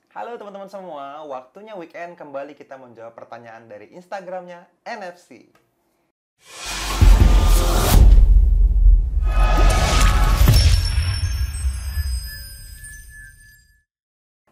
Halo teman-teman semua, waktunya weekend kembali kita menjawab pertanyaan dari Instagramnya NFC.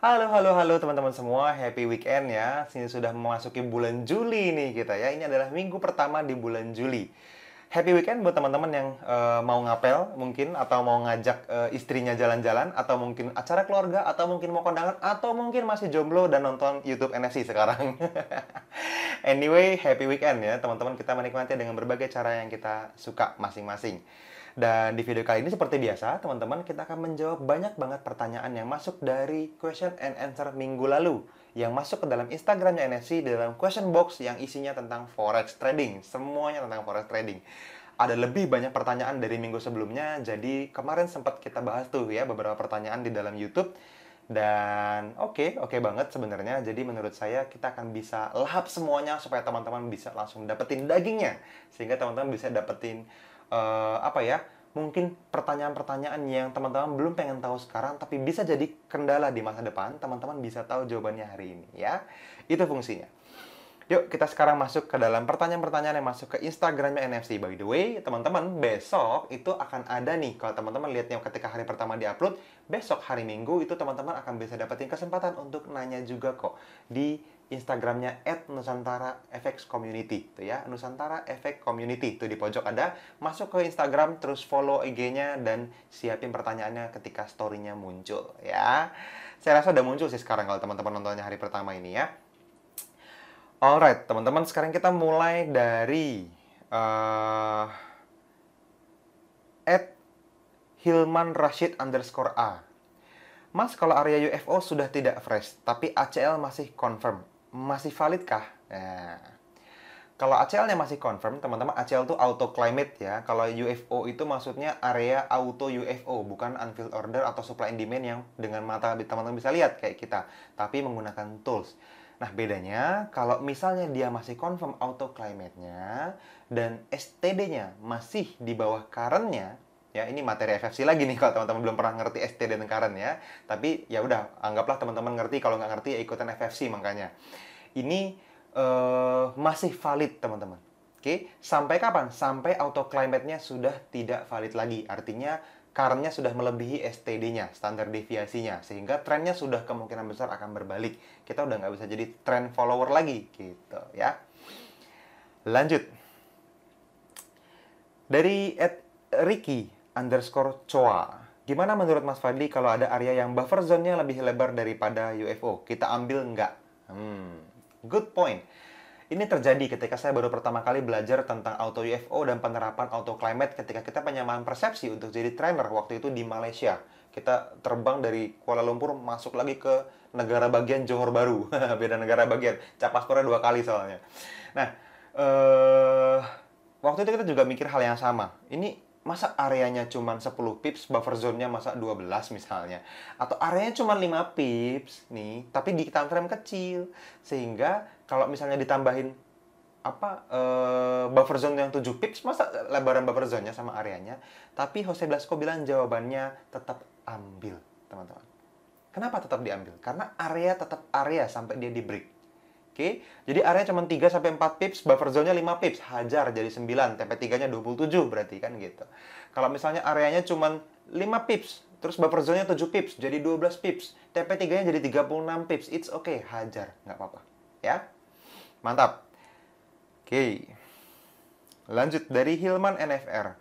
Halo teman-teman semua, happy weekend ya. Sini sudah memasuki bulan Juli nih kita ya. Ini adalah minggu pertama di bulan Juli. Happy weekend buat teman-teman yang mau ngapel mungkin, atau mau ngajak istrinya jalan-jalan, atau mungkin acara keluarga, atau mungkin mau kondangan, atau mungkin masih jomblo dan nonton YouTube NFC sekarang. Anyway, happy weekend ya teman-teman. Kita menikmati dengan berbagai cara yang kita suka masing-masing. Dan di video kali ini seperti biasa, teman-teman, kita akan menjawab banyak banget pertanyaan yang masuk dari question and answer minggu lalu, yang masuk ke dalam Instagramnya NFC di dalam question box yang isinya tentang forex trading. Semuanya tentang forex trading. Ada lebih banyak pertanyaan dari minggu sebelumnya, jadi kemarin sempat kita bahas tuh ya beberapa pertanyaan di dalam YouTube. Dan oke banget sebenarnya. Jadi menurut saya kita akan bisa lahap semuanya supaya teman-teman bisa langsung dapetin dagingnya, sehingga teman-teman bisa dapetin mungkin pertanyaan-pertanyaan yang teman-teman belum pengen tahu sekarang, tapi bisa jadi kendala di masa depan, teman-teman bisa tahu jawabannya hari ini ya. Itu fungsinya. Yuk kita sekarang masuk ke dalam pertanyaan-pertanyaan yang masuk ke Instagramnya NFC. By the way, teman-teman, besok itu akan ada nih, kalau teman-teman lihatnya ketika hari pertama diupload, besok hari Minggu itu teman-teman akan bisa dapetin kesempatan untuk nanya juga kok di Instagramnya @NusantaraFX Community tuh ya, Nusantara FX Community tuh di pojok ada. Masuk ke Instagram, terus follow IG-nya dan siapin pertanyaannya ketika story-nya muncul ya. Saya rasa udah muncul sih sekarang kalau teman-teman nontonnya hari pertama ini ya. Alright, teman-teman, sekarang kita mulai dari @hilman_rashid_a. Mas, kalau area UFO sudah tidak fresh, tapi ACL masih confirm, masih valid kah? Nah, kalau ACL-nya masih confirm, teman-teman, ACL itu auto climate ya. Kalau UFO itu maksudnya area auto UFO, bukan unfilled order atau supply and demand yang dengan mata teman-teman bisa lihat kayak kita, tapi menggunakan tools. Nah, bedanya kalau misalnya dia masih confirm auto climate-nya dan STD-nya masih di bawah current-nya, ya ini materi FFC lagi nih kalau teman-teman belum pernah ngerti STD dan current ya. Tapi ya udah, anggaplah teman-teman ngerti, kalau nggak ngerti ya ikutan FFC makanya. Ini masih valid teman-teman. Oke, sampai kapan? Sampai auto climate-nya sudah tidak valid lagi. Artinya current-nya sudah melebihi STD-nya, standar deviasinya, sehingga trennya sudah kemungkinan besar akan berbalik. Kita udah nggak bisa jadi trend follower lagi, gitu ya. Lanjut. Dari @Ricky_Choa. Gimana menurut Mas Fadli kalau ada area yang buffer zone-nya lebih lebar daripada UFO? Kita ambil nggak? Good point. Ini terjadi ketika saya baru pertama kali belajar tentang auto UFO dan penerapan auto climate ketika kita penyamaan persepsi untuk jadi trainer waktu itu di Malaysia. Kita terbang dari Kuala Lumpur masuk lagi ke negara bagian Johor Bahru. Beda negara bagian. Cap paspornya 2 kali soalnya. Nah, waktu itu kita juga mikir hal yang sama. Ini masa areanya cuma 10 pips, buffer zone-nya masa 12 misalnya. Atau areanya cuma 5 pips nih, tapi di time frame kecil. Sehingga kalau misalnya ditambahin buffer zone yang 7 pips, masa lebaran buffer zone-nya sama areanya. Tapi Jose Blasco bilang jawabannya tetap ambil, teman-teman. Kenapa tetap diambil? Karena area tetap area sampai dia di break. Oke, jadi area cuma 3-4 pips, buffer zone-nya 5 pips, hajar jadi 9, TP3-nya 27 berarti kan gitu. Kalau misalnya areanya cuma 5 pips, terus buffer zone-nya 7 pips, jadi 12 pips, TP3-nya jadi 36 pips, it's okay, hajar, nggak apa-apa. Ya, mantap. Oke, lanjut dari Hilman NFR.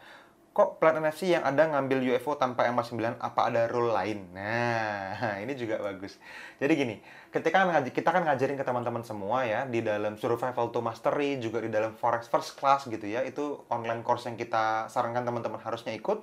Kok plan NFC yang ada ngambil UFO tanpa MA9, apa ada rule lain? Nah, ini juga bagus. Jadi gini, ketika kita kan ngajarin ke teman-teman semua ya, di dalam Survival to Mastery, juga di dalam Forex First Class gitu ya, itu online course yang kita sarankan teman-teman harusnya ikut.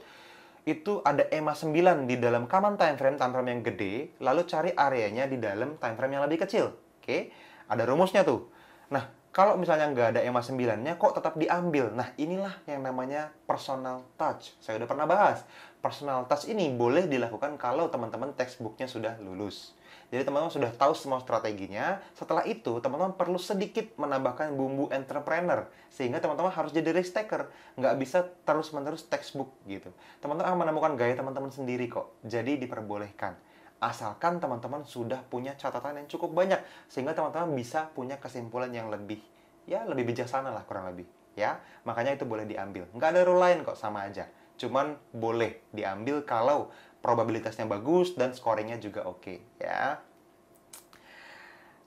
Itu ada EMA 9 di dalam common time frame yang gede, lalu cari areanya di dalam time frame yang lebih kecil. Oke, ada rumusnya tuh. Nah, kalau misalnya nggak ada EMA 9-nya, kok tetap diambil? Nah, inilah yang namanya personal touch. Saya udah pernah bahas. Personal touch ini boleh dilakukan kalau teman-teman textbook-nya sudah lulus. Jadi teman-teman sudah tahu semua strateginya. Setelah itu, teman-teman perlu sedikit menambahkan bumbu entrepreneur. Sehingga teman-teman harus jadi risk taker. Nggak bisa terus-menerus textbook gitu. Teman-teman akan menemukan gaya teman-teman sendiri kok. Jadi diperbolehkan. Asalkan teman-teman sudah punya catatan yang cukup banyak, sehingga teman-teman bisa punya kesimpulan yang lebih, ya lebih bijaksana lah kurang lebih. Ya, makanya itu boleh diambil. Nggak ada rule lain kok, sama aja. Cuman boleh diambil kalau probabilitasnya bagus dan scoringnya juga oke. Ya.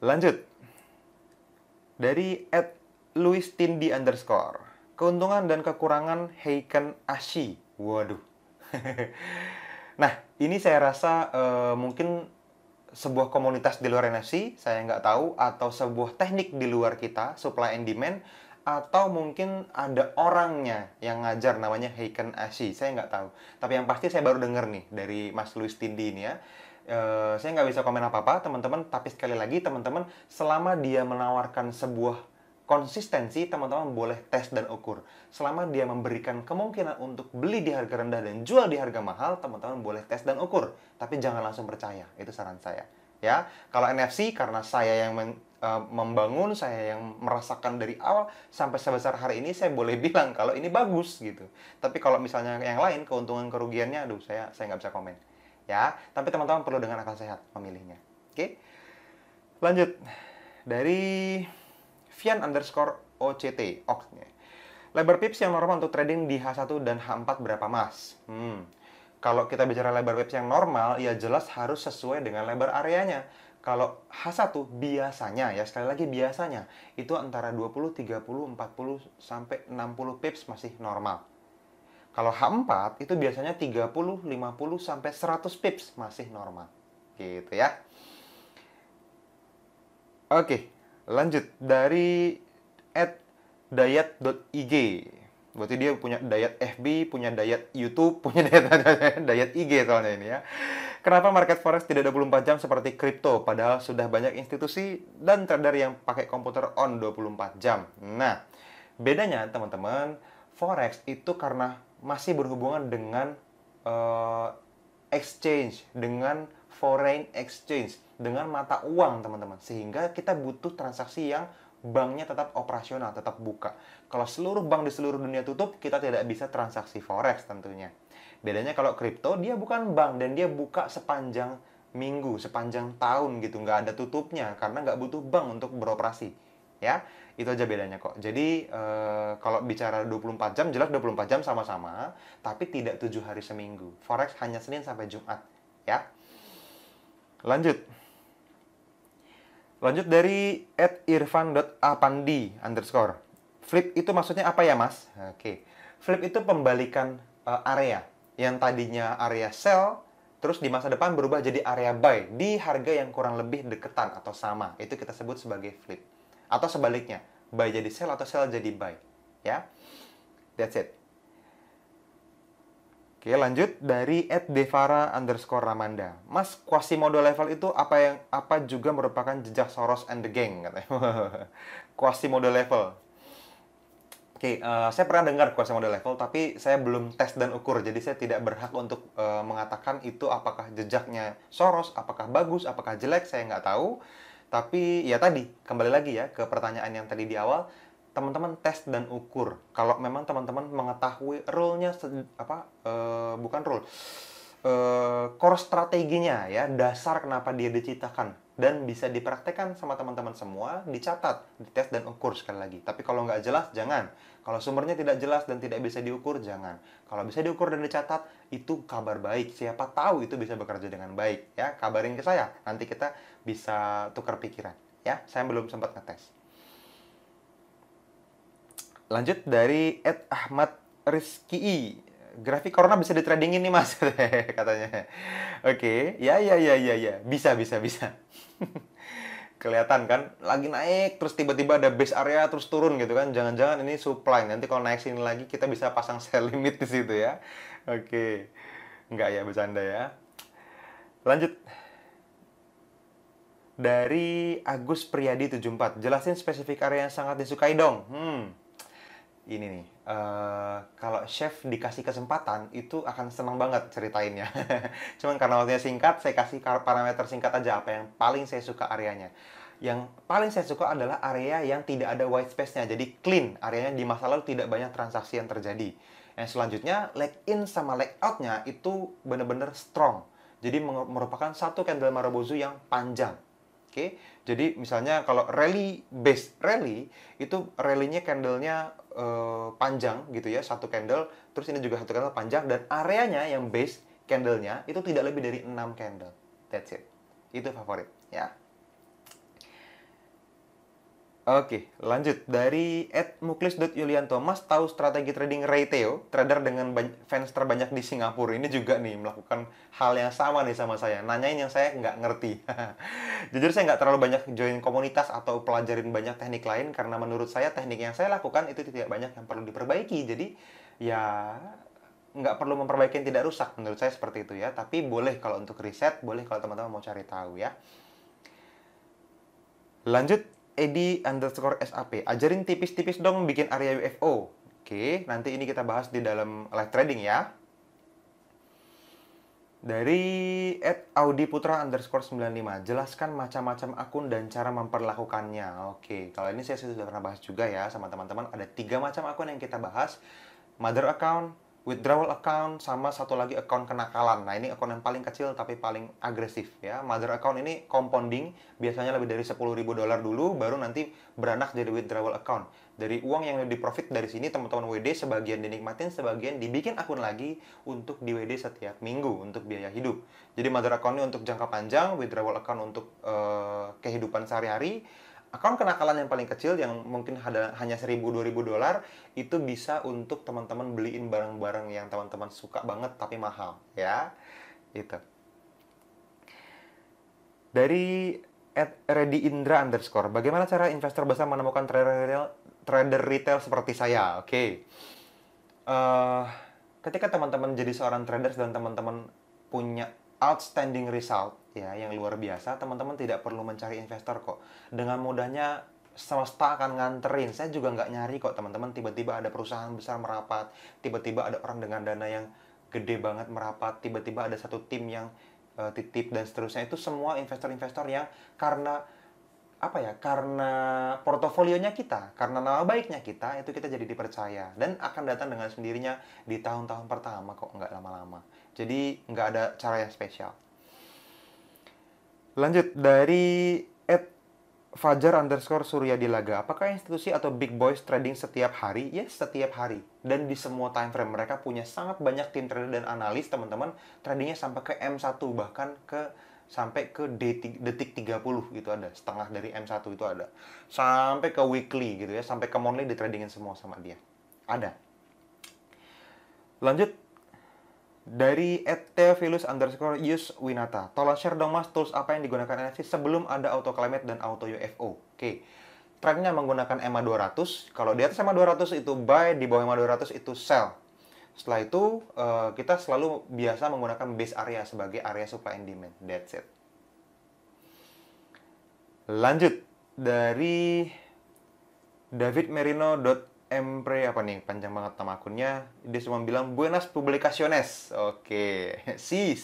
Lanjut. Dari @luistindi_. Keuntungan dan kekurangan Heiken Ashi. Waduh. Nah, ini saya rasa mungkin sebuah komunitas di luar NFC, saya nggak tahu, atau sebuah teknik di luar kita, supply and demand, atau mungkin ada orangnya yang ngajar namanya Heiken Ashi, saya nggak tahu. Tapi yang pasti saya baru dengar nih dari Mas Luis Tindi ini ya. Saya nggak bisa komen apa-apa, teman-teman, tapi sekali lagi, teman-teman, selama dia menawarkan sebuah konsistensi, teman-teman boleh tes dan ukur. Selama dia memberikan kemungkinan untuk beli di harga rendah dan jual di harga mahal, teman-teman boleh tes dan ukur. Tapi jangan langsung percaya, itu saran saya. Ya, kalau NFC karena saya yang membangun, saya yang merasakan dari awal sampai sebesar hari ini, saya boleh bilang kalau ini bagus gitu. Tapi kalau misalnya yang lain, keuntungan kerugiannya, aduh, saya nggak bisa komen. Ya, tapi teman-teman perlu dengan akal sehat memilihnya. Oke, lanjut. Dari Vian_OCT, Oxnya. Lebar pips yang normal untuk trading di H1 dan H4 berapa, Mas? Kalau kita bicara lebar pips yang normal, ya jelas harus sesuai dengan lebar areanya. Kalau H1 biasanya, ya sekali lagi biasanya, itu antara 20, 30, 40, sampai 60 pips masih normal. Kalau H4 itu biasanya 30, 50, sampai 100 pips masih normal. Gitu ya. Oke, lanjut dari @diet.ig. Berarti dia punya diet FB, punya diet YouTube, punya diet IG soalnya ini ya. Kenapa market forex tidak 24 jam seperti kripto, padahal sudah banyak institusi dan trader yang pakai komputer on 24 jam? Nah, bedanya teman-teman, forex itu karena masih berhubungan dengan exchange, dengan foreign exchange, dengan mata uang teman-teman. Sehingga kita butuh transaksi yang banknya tetap operasional, tetap buka. Kalau seluruh bank di seluruh dunia tutup, kita tidak bisa transaksi forex tentunya. Bedanya kalau kripto, dia bukan bank dan dia buka sepanjang minggu, sepanjang tahun gitu. Nggak ada tutupnya karena nggak butuh bank untuk beroperasi. Ya, itu aja bedanya kok. Jadi, kalau bicara 24 jam, jelas 24 jam sama-sama, tapi tidak 7 hari seminggu. Forex hanya Senin sampai Jumat. Ya, lanjut. Lanjut dari @irfan.apandi_. Flip itu maksudnya apa ya, Mas? Oke. Flip itu pembalikan area. Yang tadinya area sell, terus di masa depan berubah jadi area buy di harga yang kurang lebih deketan atau sama. Itu kita sebut sebagai flip. Atau sebaliknya, buy jadi sell atau sell jadi buy. Ya. That's it. Oke, lanjut dari @devara_ramanda. Mas, Quasimodo level itu apa juga merupakan jejak Soros and the gang katanya. Quasimodo level. Oke, saya pernah dengar Quasimodo level, tapi saya belum tes dan ukur, jadi saya tidak berhak untuk mengatakan itu apakah jejaknya Soros, apakah bagus, apakah jelek, saya nggak tahu. Tapi ya tadi, kembali lagi ya ke pertanyaan yang tadi di awal, teman-teman tes dan ukur. Kalau memang teman-teman mengetahui rule-nya bukan rule, core strateginya ya, dasar kenapa dia diciptakan dan bisa dipraktekkan sama teman-teman semua, dicatat, dites dan ukur sekali lagi. Tapi kalau nggak jelas, jangan. Kalau sumbernya tidak jelas dan tidak bisa diukur, jangan. Kalau bisa diukur dan dicatat, itu kabar baik. Siapa tahu itu bisa bekerja dengan baik. Ya, kabarin ke saya. Nanti kita bisa tukar pikiran. Ya, saya belum sempat ngetes. Lanjut dari @ahmad_rizki. Grafik corona bisa ditradingin nih, Mas, katanya. Oke, ya. Bisa. Kelihatan kan, lagi naik, terus tiba-tiba ada base area, terus turun gitu kan. Jangan-jangan ini supply. Nanti kalau naik sini lagi, kita bisa pasang sell limit di situ ya. Oke. Enggak ya, bercanda ya. Lanjut. Dari Agus Priyadi 74. Jelasin spesifik area yang sangat disukai dong. Ini nih, kalau chef dikasih kesempatan, itu akan senang banget ceritainnya. Cuman karena waktunya singkat, saya kasih parameter singkat aja apa yang paling saya suka areanya. Yang paling saya suka adalah area yang tidak ada white space-nya, jadi clean. Areanya di masa lalu tidak banyak transaksi yang terjadi. Yang selanjutnya, leg in sama leg out-nya itu benar-benar strong. Jadi merupakan satu candle Marubozu yang panjang. Oke, jadi misalnya kalau rally base rally itu rally-nya candlenya panjang gitu ya, satu candle, terus ini juga satu candle panjang dan areanya yang base candlenya itu tidak lebih dari 6 candle. That's it. Itu favorit ya. Oke, lanjut dari @muklis.yulianto. Mas tahu strategi trading Ray Teo, trader dengan fans terbanyak di Singapura. Ini juga nih melakukan hal yang sama nih sama saya. Nanyain yang saya nggak ngerti. Jujur saya nggak terlalu banyak join komunitas atau pelajarin banyak teknik lain karena menurut saya teknik yang saya lakukan itu tidak banyak yang perlu diperbaiki. Jadi ya nggak perlu memperbaiki yang tidak rusak. Menurut saya seperti itu ya. Tapi boleh kalau untuk riset, boleh kalau teman-teman mau cari tahu ya. Lanjut. Edi_SAP, ajarin tipis-tipis dong bikin area UFO. Oke, nanti ini kita bahas di dalam live trading ya. Dari @audiputra_95, jelaskan macam-macam akun dan cara memperlakukannya. Oke, kalau ini saya sudah pernah bahas juga ya sama teman-teman. Ada 3 macam akun yang kita bahas. Mother account, withdrawal account, sama satu lagi account kenakalan. Nah, ini akun yang paling kecil tapi paling agresif ya. Mother account ini compounding, biasanya lebih dari $10.000 dulu, baru nanti beranak jadi withdrawal account. Dari uang yang di profit dari sini, teman-teman WD sebagian dinikmatin, sebagian dibikin akun lagi untuk di WD setiap minggu untuk biaya hidup. Jadi mother account ini untuk jangka panjang, withdrawal account untuk kehidupan sehari-hari. Akun kenakalan yang paling kecil yang mungkin hanya $1.000-2.000 itu bisa untuk teman-teman beliin barang-barang yang teman-teman suka banget tapi mahal ya. Itu. Dari @readyindra_, bagaimana cara investor besar menemukan trader retail seperti saya? Oke. Ketika teman-teman jadi seorang trader dan teman-teman punya outstanding result ya yang luar biasa, teman-teman tidak perlu mencari investor kok. Dengan mudahnya semesta akan nganterin. Saya juga nggak nyari kok teman-teman. Tiba-tiba ada perusahaan besar merapat, tiba-tiba ada orang dengan dana yang gede banget merapat, tiba-tiba ada satu tim yang titip dan seterusnya. Itu semua investor-investor yang karena apa ya? Karena portofolionya kita, karena nama baiknya kita, itu kita jadi dipercaya dan akan datang dengan sendirinya di tahun-tahun pertama kok, nggak lama-lama. Jadi nggak ada cara yang spesial. Lanjut dari @fajar_suryadilaga. Apakah institusi atau big boys trading setiap hari? Yes, setiap hari. Dan di semua time frame. Mereka punya sangat banyak tim trader dan analis, teman-teman. Tradingnya sampai ke M1, bahkan sampai ke detik 30 itu ada. Setengah dari M1 itu ada. Sampai ke weekly gitu ya. Sampai ke monthly ditradingin semua sama dia. Ada. Lanjut. Dari @theophilus_yuswinata, tolong share dong mas tools apa yang digunakan NFC sebelum ada auto climate dan auto UFO. Oke, trendnya menggunakan EMA 200. Kalau di atas EMA 200 itu buy, di bawah EMA 200 itu sell. Setelah itu kita selalu biasa menggunakan base area sebagai area supply and demand. That's it. Lanjut dari David Merino. Empre apa nih, panjang banget nama akunnya. Dia cuma bilang buenas publicaciones. Oke, si.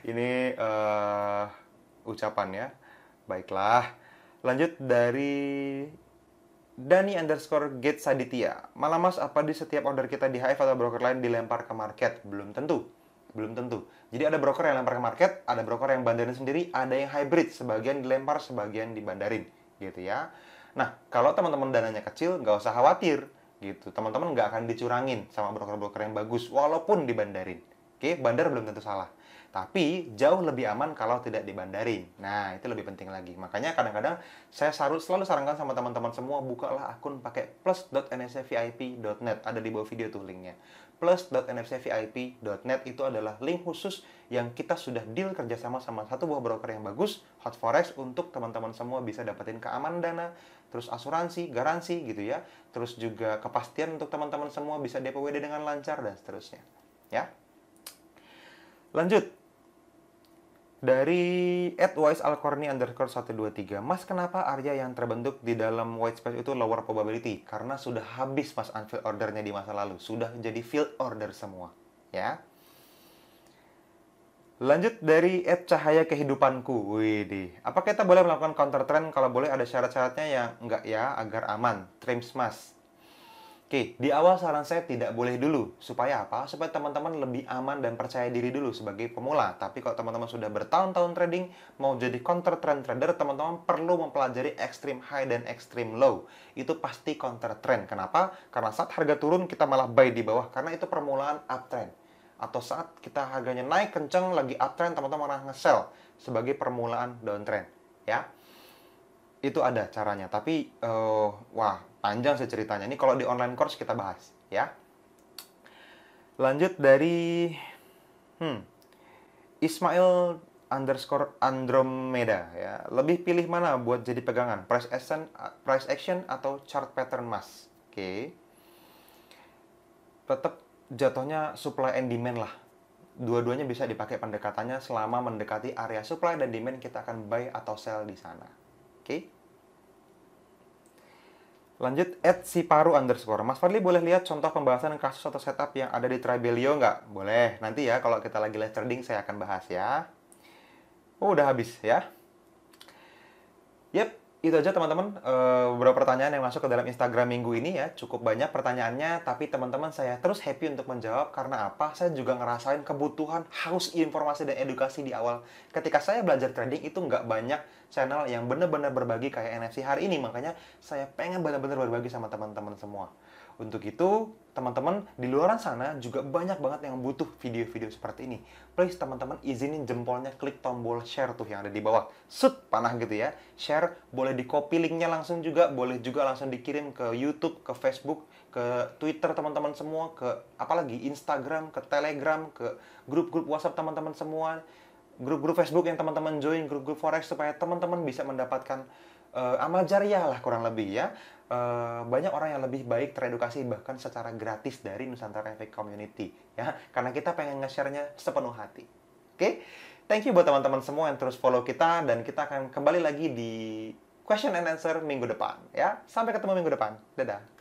Ini ucapan ya. Baiklah. Lanjut dari Dani_Gate Saditya. Malam mas, apa di setiap order kita di HF atau broker lain dilempar ke market? Belum tentu. Jadi ada broker yang lempar ke market, ada broker yang bandarin sendiri, ada yang hybrid, sebagian dilempar, sebagian dibandarin, gitu ya. Nah, kalau teman-teman dananya kecil, nggak usah khawatir, gitu. Teman-teman nggak akan dicurangin sama broker-broker yang bagus, walaupun dibandarin. Oke, bandar belum tentu salah. Tapi, jauh lebih aman kalau tidak dibandarin. Nah, itu lebih penting lagi. Makanya kadang-kadang saya selalu sarankan sama teman-teman semua, bukalah akun pakai plus.nfcvip.net. Ada di bawah video tuh linknya. plus.nfcvip.net itu adalah link khusus yang kita sudah deal kerjasama sama satu buah broker yang bagus, Hot Forex, untuk teman-teman semua bisa dapetin keamanan dana, terus asuransi, garansi gitu ya, terus juga kepastian untuk teman-teman semua bisa DPWD dengan lancar dan seterusnya ya. Lanjut dari @wisealcorny_123, mas kenapa area yang terbentuk di dalam white space itu lower probability? Karena sudah habis mas unfilled ordernya di masa lalu, sudah jadi filled order semua ya. Lanjut dari @cahaya kehidupanku. Widih. Apa kita boleh melakukan counter trend? Kalau boleh ada syarat-syaratnya yang enggak ya, agar aman. Trims mas. Oke, di awal saran saya tidak boleh dulu. Supaya apa? Supaya teman-teman lebih aman dan percaya diri dulu sebagai pemula. Tapi kalau teman-teman sudah bertahun-tahun trading, mau jadi counter trend trader, teman-teman perlu mempelajari extreme high dan extreme low. Itu pasti counter trend. Kenapa? Karena saat harga turun, kita malah buy di bawah. Karena itu permulaan uptrend. Atau saat kita harganya naik kenceng, lagi uptrend, teman-teman malah nge-sell sebagai permulaan downtrend. Ya, itu ada caranya. Tapi, wah, panjang sih ceritanya. Ini kalau di online course kita bahas, ya. Lanjut dari Ismail underscore Andromeda, ya. Lebih pilih mana buat jadi pegangan? Price action atau chart pattern mas? Oke. Tetap jatuhnya supply and demand lah. Dua-duanya bisa dipakai pendekatannya selama mendekati area supply dan demand, kita akan buy atau sell di sana. Oke. Lanjut, @siparu underscore. Mas Fadli boleh lihat contoh pembahasan kasus atau setup yang ada di Tribelio nggak? Boleh. Nanti ya kalau kita lagi live trading saya akan bahas ya. Oh, udah habis ya. Yep, itu aja teman-teman. Beberapa pertanyaan yang masuk ke dalam Instagram minggu ini ya. Cukup banyak pertanyaannya, tapi teman-teman saya terus happy untuk menjawab. Karena apa? Saya juga ngerasain kebutuhan haus informasi dan edukasi di awal. Ketika saya belajar trading itu nggak banyak channel yang benar-benar berbagi kayak NFC hari ini. Makanya saya pengen benar-benar berbagi sama teman-teman semua. Untuk itu, teman-teman di luar sana juga banyak banget yang butuh video-video seperti ini. Please teman-teman izinin jempolnya, klik tombol share tuh yang ada di bawah. Sut, panah gitu ya. Share, boleh di-copy linknya langsung juga, boleh juga langsung dikirim ke YouTube, ke Facebook, ke Twitter teman-teman semua, ke apalagi Instagram, ke Telegram, ke grup-grup WhatsApp teman-teman semua, grup-grup Facebook yang teman-teman join, grup-grup forex, supaya teman-teman bisa mendapatkan amal jariah lah kurang lebih ya. Banyak orang yang lebih baik teredukasi bahkan secara gratis dari Nusantara FX Community ya, karena kita pengen nge-share-nya sepenuh hati. Oke, thank you buat teman-teman semua yang terus follow kita, dan kita akan kembali lagi di question and answer minggu depan ya. Sampai ketemu minggu depan. Dadah.